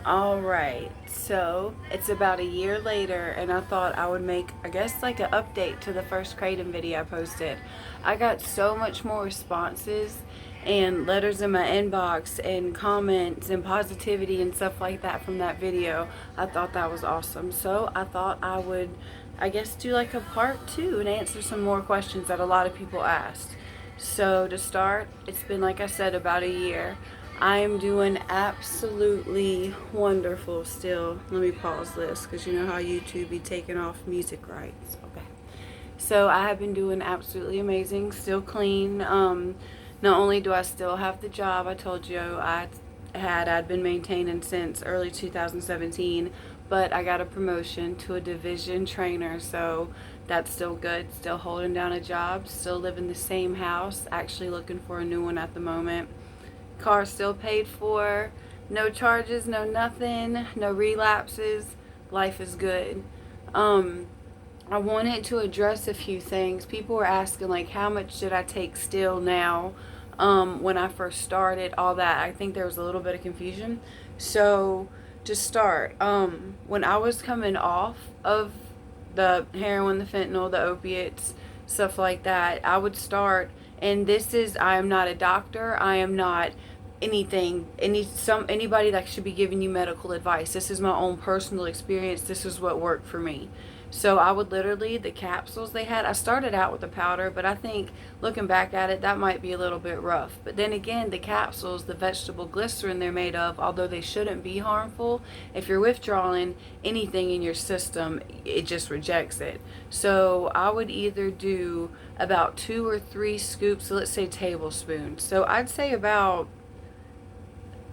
Alright, so it's about a year later, and I thought I would make, I guess, like an update to the first Kratom video I posted. I got so much more responses and letters in my inbox and comments and positivity and stuff like that from that video. I thought that was awesome. So I thought I would, I guess, do like a part two and answer some more questions that a lot of people asked. So to start, it's been, like I said, about a year. I am doing absolutely wonderful still. Let me pause this because you know how YouTube be taking off music rights. Okay. So I have been doing absolutely amazing, still clean. Not only do I still have the job I told you I'd been maintaining since early 2017, but I got a promotion to a division trainer, so that's still good. Still holding down a job, still live in the same house, actually looking for a new one at the moment. Car still paid for, no charges, no nothing, no relapses. Life is good. I wanted to address a few things. People were asking, like, how much did I take still now? When I first started, all that. I think there was a little bit of confusion. So, to start, when I was coming off of the heroin, the fentanyl, the opiates, stuff like that, I would start, and I am not a doctor, I am not anybody that should be giving you medical advice. This is my own personal experience. This is what worked for me. So I would literally, the capsules they had, I started out with the powder, but I think looking back at it, that might be a little bit rough. But then again, the capsules, the vegetable glycerin they're made of, although they shouldn't be harmful, if you're withdrawing anything in your system, it just rejects it. So I would either do about 2 or 3 scoops, so let's say tablespoons. So I'd say about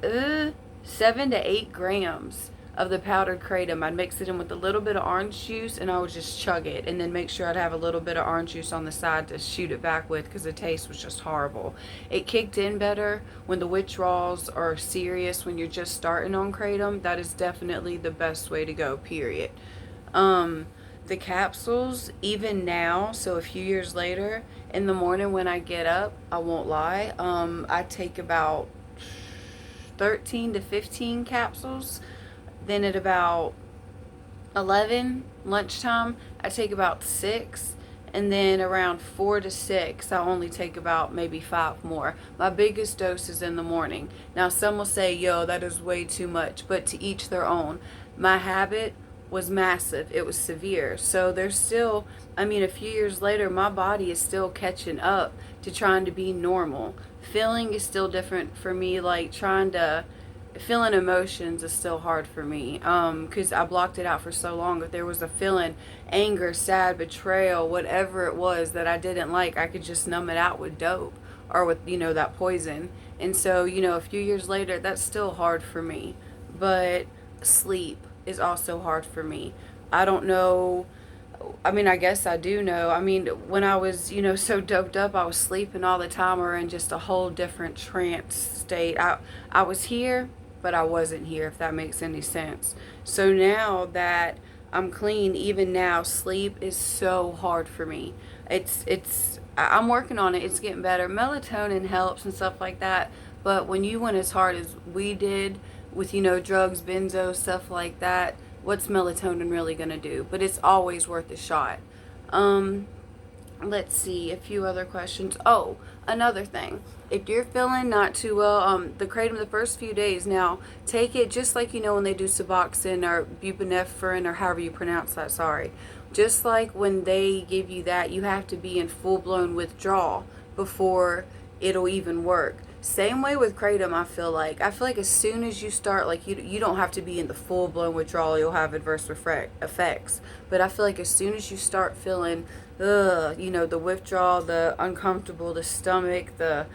7 to 8 grams of the powdered kratom. I'd mix it in with a little bit of orange juice, and I would just chug it, and then make sure I'd have a little bit of orange juice on the side to shoot it back with, because the taste was just horrible. It kicked in better when the withdrawals are serious. When you're just starting on kratom, that is definitely the best way to go, period. The capsules, even now, so a few years later, in the morning when I get up, I won't lie, I take about 13 to 15 capsules. Then at about 11 lunchtime, I take about 6. And then around 4 to 6, I only take about maybe 5 more. My biggest dose is in the morning. Now, some will say, yo, that is way too much, but to each their own. My habit was massive. It was severe. So there's still, a few years later, my body is still catching up to trying to be normal. Feeling is still different for me, like feeling emotions is still hard for me, because I blocked it out for so long. If there was a feeling, anger, sad, betrayal, whatever it was that I didn't like, I could just numb it out with dope or with, that poison. And so, a few years later, that's still hard for me. But sleep is also hard for me. I don't know. I guess I do know. When I was, so doped up, I was sleeping all the time, or in just a whole different trance state. I was here, but I wasn't here, if that makes any sense. So now that I'm clean, even now, sleep is so hard for me. I'm working on it. It's getting better. Melatonin helps and stuff like that. But when you went as hard as we did with, drugs, benzo, stuff like that, what's melatonin really going to do? But it's always worth a shot. Um, let's see, a few other questions. Oh, another thing. If you're feeling not too well, the kratom the first few days, now take it just like when they do Suboxone or buprenorphine or however you pronounce that, sorry. Just like when they give you that, you have to be in full-blown withdrawal before it'll even work. Same way with kratom, I feel like. As soon as you start, like, you don't have to be in the full-blown withdrawal, you'll have adverse effects. But I feel like as soon as you start feeling, the withdrawal, the uncomfortable, the stomach, the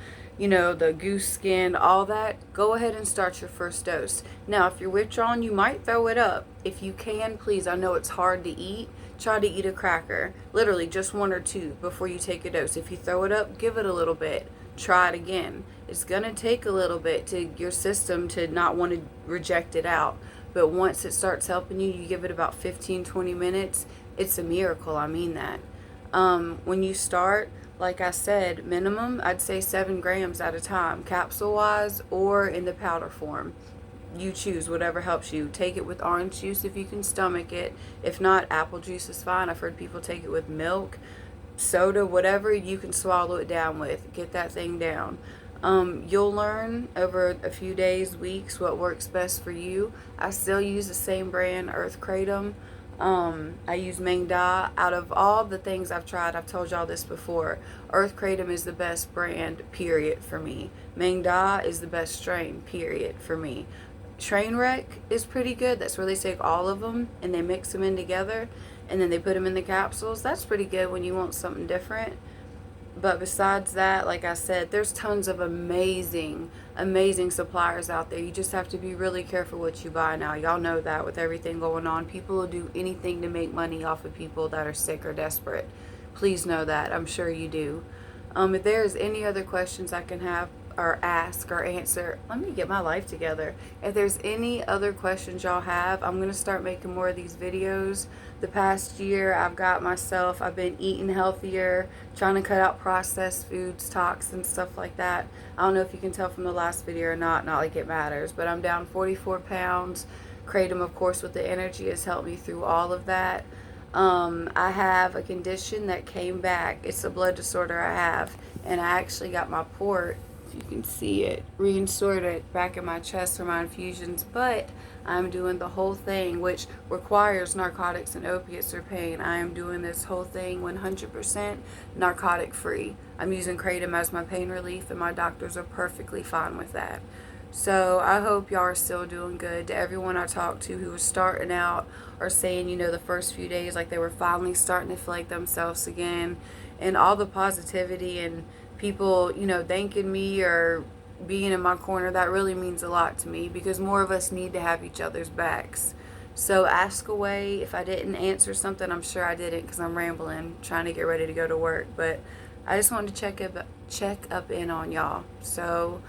goose skin, all that, go ahead and start your first dose. Now, if you're withdrawing, you might throw it up. If you can, please, I know it's hard to eat, try to eat a cracker. Literally, just 1 or 2 before you take a dose. If you throw it up, give it a little bit. Try it again. It's going to take a little bit to your system to not want to reject it out. But once it starts helping you, you give it about 15-20 minutes. It's a miracle. I mean that. When you start, like I said, minimum, I'd say 7 grams at a time, capsule-wise or in the powder form. You choose whatever helps you. Take it with orange juice if you can stomach it. If not, apple juice is fine. I've heard people take it with milk, soda, whatever you can swallow it down with. Get that thing down. You'll learn over a few days, weeks, what works best for you. I still use the same brand, Earth Kratom. I use Meng Da. Out of all the things I've tried, I've told y'all this before, Earth Kratom is the best brand, period, for me. Meng Da is the best strain, period, for me. Trainwreck is pretty good. That's where they take all of them and they mix them in together and then they put them in the capsules. That's pretty good when you want something different. But besides that, like I said, there's tons of amazing, amazing suppliers out there. You just have to be really careful what you buy now. Y'all know that with everything going on. People will do anything to make money off of people that are sick or desperate. Please know that. I'm sure you do. If there's any other questions I can have or ask or answer, let me get my life together. If there's any other questions y'all have, I'm going to start making more of these videos. The past year I've been eating healthier, trying to cut out processed foods, toxins, stuff like that. I don't know if you can tell from the last video or not like it matters, but I'm down 44 pounds. Kratom, of course, with the energy has helped me through all of that. I have a condition that came back. It's a blood disorder I have, and I actually got my port, if you can see it, reinserted back in my chest for my infusions, but I'm doing the whole thing, which requires narcotics and opiates or pain. I am doing this whole thing 100% narcotic free. I'm using Kratom as my pain relief, and my doctors are perfectly fine with that. So I hope y'all are still doing good. To everyone I talked to who was starting out or saying, the first few days like they were finally starting to feel like themselves again, and all the positivity and people, thanking me or being in my corner, that really means a lot to me because more of us need to have each other's backs. So ask away. If I didn't answer something, I'm sure I didn't because I'm rambling, trying to get ready to go to work. But I just wanted to check up in on y'all. So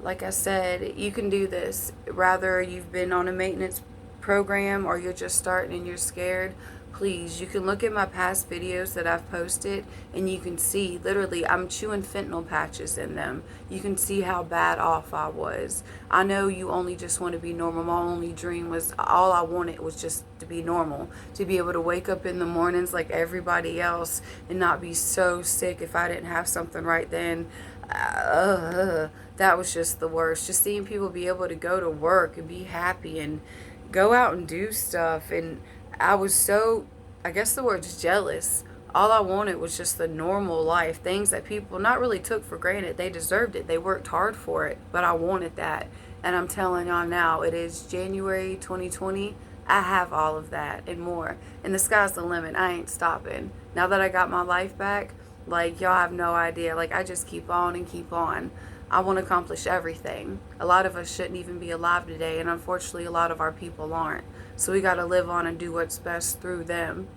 like I said, you can do this. Rather you've been on a maintenance program or you're just starting and you're scared, please, you can look at my past videos that I've posted and you can see, literally, I'm chewing fentanyl patches in them. You can see how bad off I was. I know you only just want to be normal. My only dream was, all I wanted was just to be normal, to be able to wake up in the mornings like everybody else and not be so sick if I didn't have something right then. That was just the worst. Just seeing people be able to go to work and be happy and go out and do stuff, and I was so, I guess the word's jealous. All I wanted was just the normal life, things that people not really took for granted. They deserved it. They worked hard for it, but I wanted that. And I'm telling y'all now, it is January 2020. I have all of that and more. And the sky's the limit. I ain't stopping. Now that I got my life back, like, y'all have no idea. Like, I just keep on and keep on. I want to accomplish everything. A lot of us shouldn't even be alive today, and unfortunately a lot of our people aren't. So we got to live on and do what's best through them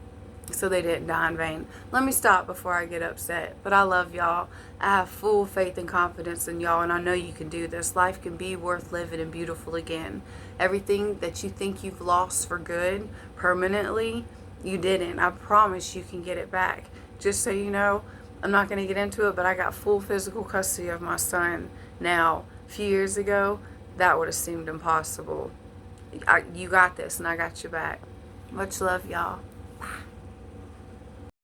so they didn't die in vain. Let me stop before I get upset. But I love y'all. I have full faith and confidence in y'all, and I know you can do this. Life can be worth living and beautiful again. Everything that you think you've lost for good, permanently, you didn't. I promise you can get it back. Just so you know, I'm not going to get into it, but I got full physical custody of my son now. A few years ago, that would have seemed impossible. You got this, and I got your back. Much love, y'all. Bye.